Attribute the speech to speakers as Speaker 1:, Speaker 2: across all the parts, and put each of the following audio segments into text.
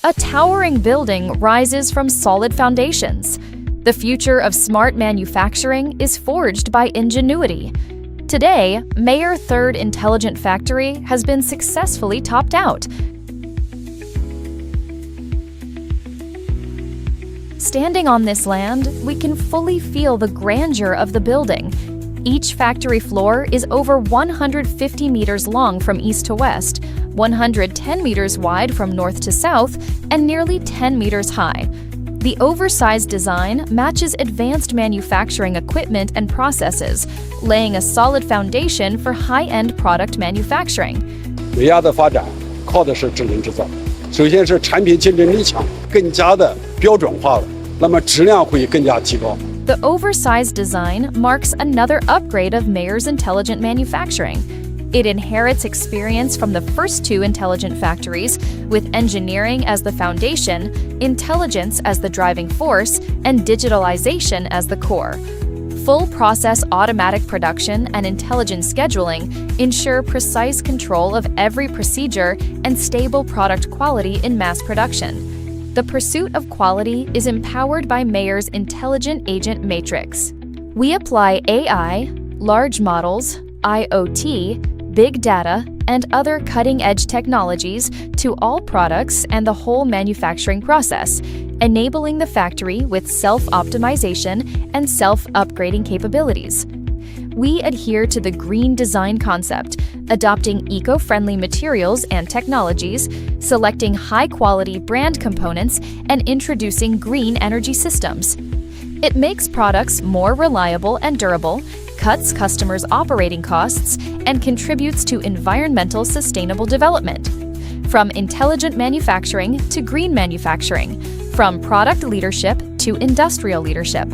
Speaker 1: A towering building rises from solid foundations. The future of smart manufacturing is forged by ingenuity. Today, Meyer Third Intelligent Factory has been successfully topped out. Standing on this land, we can fully feel the grandeur of the building. Each factory floor is over 150 meters long from east to west, 110 meters wide from north to south, and nearly 10 meters high. The oversized design matches advanced manufacturing equipment and processes, laying a solid foundation for high-end product manufacturing.
Speaker 2: Meyer 的发展靠的是智能制造，首先是产品竞争力强，更加的标准化了，那么质量会更加提高。
Speaker 1: The oversized design marks another upgrade of Meyer's intelligent manufacturing. It inherits experience from the first two intelligent factories, with engineering as the foundation, intelligence as the driving force, and digitalization as the core. Full process automatic production and intelligent scheduling ensure precise control of every procedure and stable product quality in mass production. The pursuit of quality is empowered by Meyer's intelligent agent matrix. We apply AI, large models, IoT, big data, and other cutting-edge technologies to all products and the whole manufacturing process, enabling the factory with self-optimization and self-upgrading capabilities. We adhere to the green design concept, adopting eco-friendly materials and technologies, selecting high-quality brand components, and introducing green energy systems. It makes products more reliable and durable, cuts customers' operating costs, and contributes to environmental sustainable development. From intelligent manufacturing to green manufacturing, from product leadership to industrial leadership.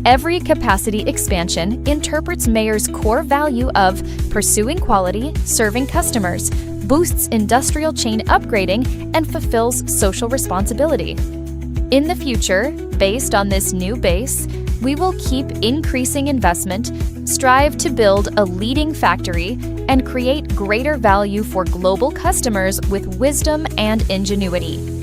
Speaker 1: Every capacity expansion interprets Meyer's core value of pursuing quality, serving customers, boosts industrial chain upgrading, and fulfills social responsibility. In the future, based on this new base, we will keep increasing investment, strive to build a leading factory, and create greater value for global customers with wisdom and ingenuity.